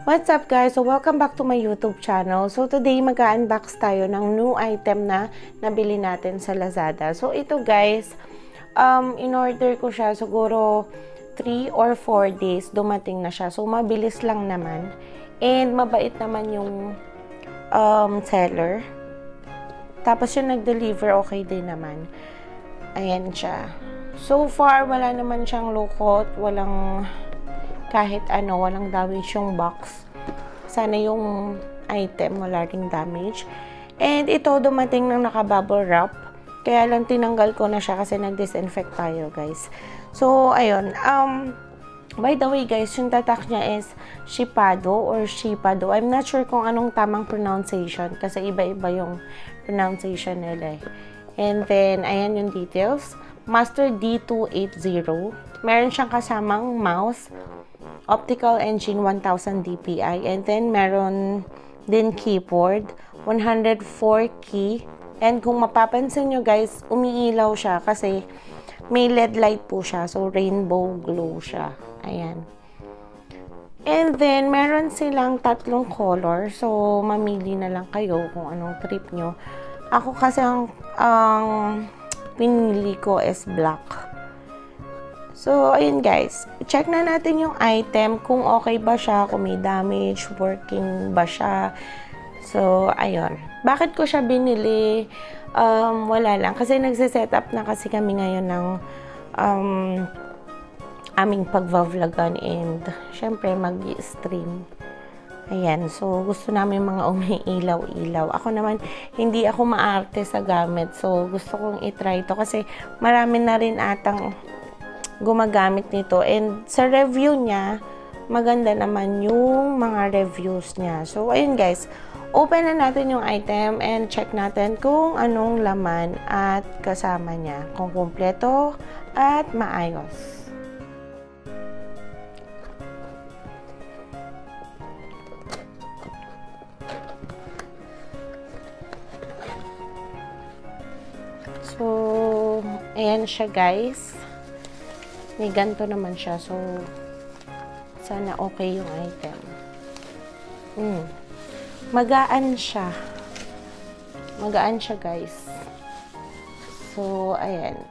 What's up guys? So welcome back to my YouTube channel. So today mag-unbox tayo ng new item na nabili natin sa Lazada. So ito guys, in-order ko siya siguro 3 or 4 days dumating na siya. So mabilis lang naman and mabait naman yung seller. Tapos yung nag-deliver okay din naman. Ayan siya. So far wala naman siyang lukot, walang kahit ano, walang damage yung box. Sana yung item wala ring damage. And ito dumating ng naka-bubble wrap. Kaya lang tinanggal ko na siya kasi nag-disinfect tayo, guys. So, ayun. By the way, guys, yung tatak niya is Shipadoo or Shipadoo. I'm not sure kung anong tamang pronunciation kasi iba-iba yung pronunciation nila. And then, ayan yung details. Master D280. Meron siyang kasamang mouse, optical engine 1000 dpi, and then meron din keyboard, 104 key, and kung mapapansin nyo guys, umiilaw siya kasi may LED light po siya, so rainbow glow siya. Ayan. And then meron silang tatlong color, so mamili na lang kayo kung anong trip nyo. Ako kasi ang pinili ko is black. So, ayun guys, check na natin yung item, kung okay ba siya, kung may damage, working ba siya. So, ayun. Bakit ko siya binili? Wala lang. Kasi nagsiset-up na kasi kami ngayon ng aming pagva-vlogan and syempre mag-stream. Ayan. So, gusto namin mga umiilaw-ilaw. Ako naman, hindi ako maarte sa gamit. So, gusto kong itry ito kasi marami na rin atang gumagamit nito, and sa review niya maganda naman yung mga reviews niya. So ayun guys, open na natin yung item and check natin kung anong laman at kasama niya, kung kumpleto at maayos. So ayan siya guys. May ganito naman siya. So, sana okay yung item. Magaan siya. Magaan siya, guys. So, ayan.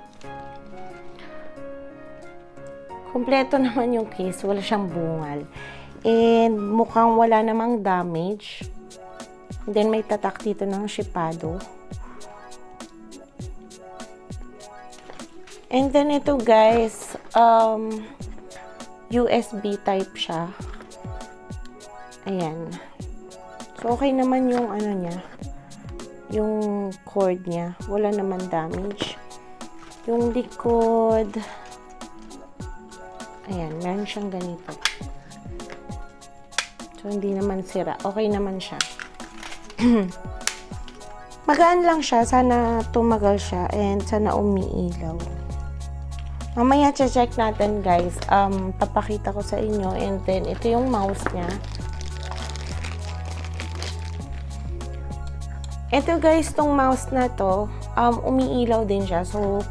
Kompleto naman yung case. Wala siyang bungal. And, mukhang wala namang damage. Then, may tatak dito ng Shipadoo. And then ito guys, USB type siya. Ayan. So okay naman yung ano niya, yung cord niya. Wala naman damage. Yung likod, ayan, meron siyang ganito. So hindi naman sira. Okay naman siya. Magaan lang siya. Sana tumagal siya and sana umiilaw. Mamaya check natin guys, papakita ko sa inyo, and then ito yung mouse niya. Ito guys, tong mouse na to, umiilaw din siya, so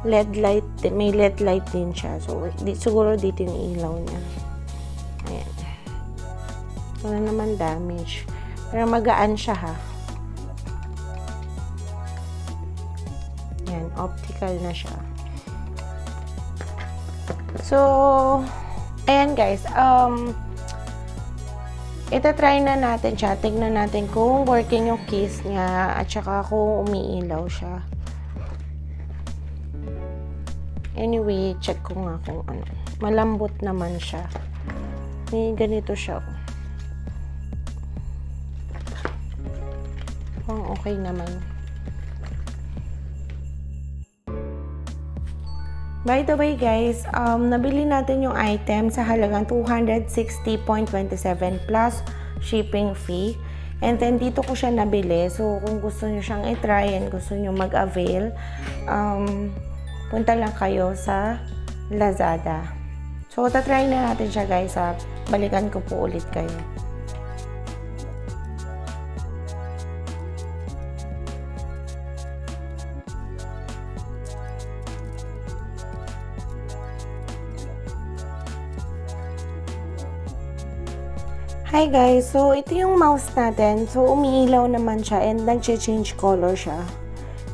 LED light, may LED light din siya, so siguro dito yung ilaw niya. Ayan. Wala naman damage, pero magaan siya ha. Ayan, optical na siya. So, ayan guys, itatry na natin siya. Tignan natin kung working yung case niya at saka kung umiilaw siya. Anyway, check ko nga kung ano. Malambot naman siya. May ganito siya. Okay naman. By the way guys, nabili natin yung item sa halagang 260.27 plus shipping fee. And then dito ko siya nabili. So kung gusto nyo siyang i-try and gusto nyo mag-avail, punta lang kayo sa Lazada. So tatry na natin siya guys. Balikan ko po ulit kayo. Hi guys, so ito yung mouse natin. So umiilaw naman siya and nag-change color siya.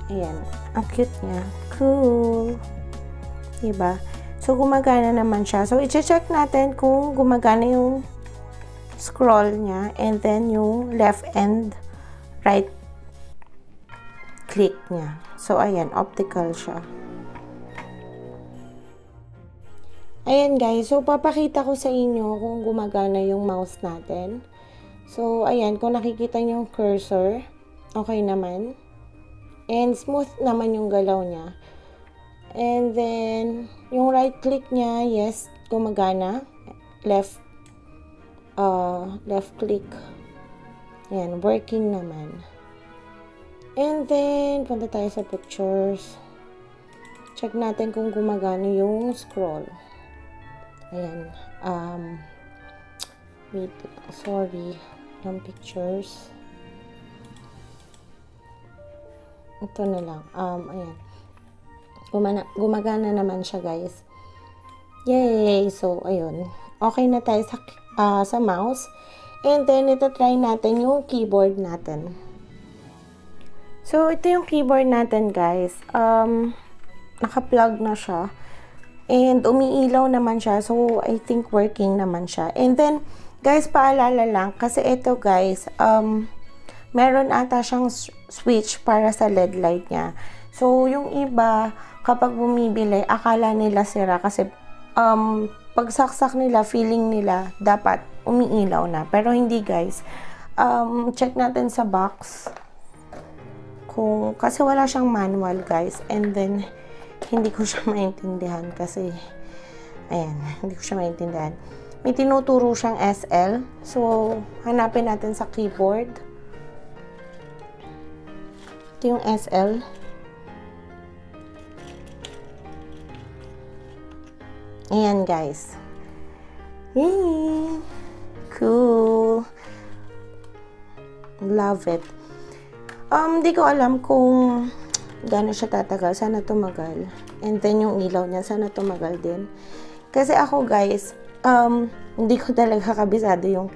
Ayan, ang cute niya. Cool. Diba? So gumagana naman siya. So i-check natin kung gumagana yung scroll niya and then yung left and right click niya. So ayan, optical siya. Ayan guys, so papakita ko sa inyo kung gumagana yung mouse natin. So ayan, kung nakikita niyo yung cursor, okay naman. And smooth naman yung galaw niya. And then, yung right click niya, yes, gumagana. Left click. Ayan, working naman. And then, punta tayo sa pictures. Check natin kung gumagana yung scroll. Ayan. Wait. Sorry. Yung pictures. Ito na lang. Ayan. Gumagana naman siya, guys. Yay! So, ayun. Okay na tayo sa mouse. And then, ito try natin yung keyboard natin. So, ito yung keyboard natin, guys. Naka-plug na siya. And umiilaw naman siya. So, I think working naman siya. And then, guys, paalala lang. Kasi ito, guys, meron ata siyang switch para sa LED light niya. So, yung iba, kapag bumibili, akala nila sira. Kasi, pagsaksak nila, feeling nila, dapat umiilaw na. Pero hindi, guys. Check natin sa box. Kasi wala siyang manual, guys. And then, hindi ko siya maintindihan kasi ayan, hindi ko siya maintindihan. May tinuturo siyang SL. So, hanapin natin sa keyboard. Ito yung SL. Ayan, guys. Yay! Cool. Love it. Di ko alam kung gano'n siya tatagal. Sana tumagal. And then, yung ilaw niya, sana tumagal din. Kasi ako, guys, hindi ko talaga kabisado yung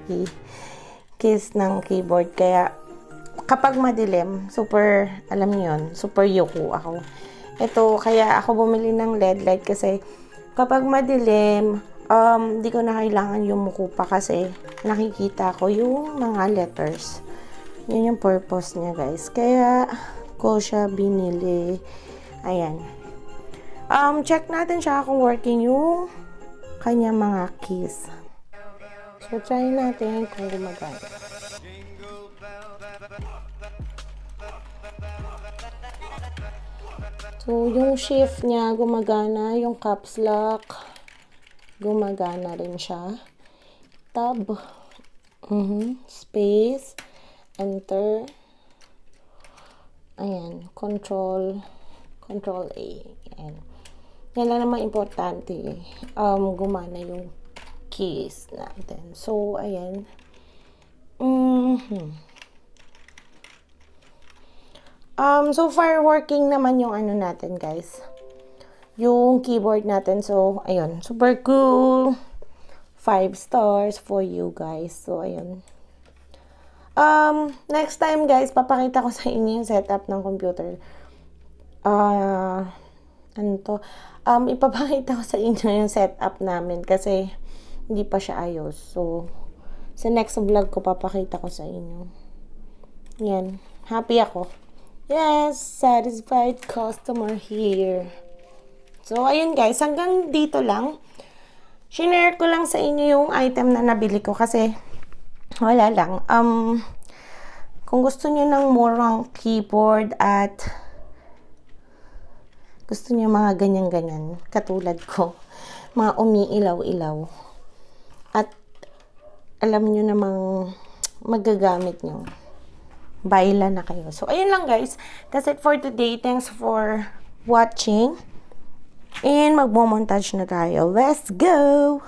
keys ng keyboard. Kaya, kapag madilim, super, alam niyo yun, super yuko ako. Ito, kaya ako bumili ng LED light kasi kapag madilim, hindi ko na kailangan yumuko pa kasi nakikita ko yung mga letters. Yun yung purpose niya, guys. Kaya, ko siya binili. Ayan. Check natin siya kung working yung kanya mga keys. So, try natin kung gumagana. So, yung shift niya gumagana, yung caps lock gumagana rin siya. Tab. Space. Enter. Ayan, control A. Ayan. Yan lang naman importante. Gumana yung keys natin. So, ayan. So far, working naman yung ano natin, guys. Yung keyboard natin. So, ayun. Super cool. 5 stars for you, guys. So, ayun. Next time, guys, papakita ko sa inyo yung setup ng computer. Ipapakita ko sa inyo yung setup namin kasi hindi pa siya ayos. So, sa next vlog ko, papakita ko sa inyo. Yan. Happy ako. Yes! Satisfied customer here. So, ayun guys. Hanggang dito lang. Shinare ko lang sa inyo yung item na nabili ko kasi wala lang. Kung gusto niyo ng murang keyboard at gusto niyo mga ganyan-ganyan, katulad ko, mga umiilaw-ilaw. At alam niyo namang magagamit niyo. Baila na kayo. So, ayun lang guys. That's it for today. Thanks for watching. And magmo-montage na tayo. Let's go!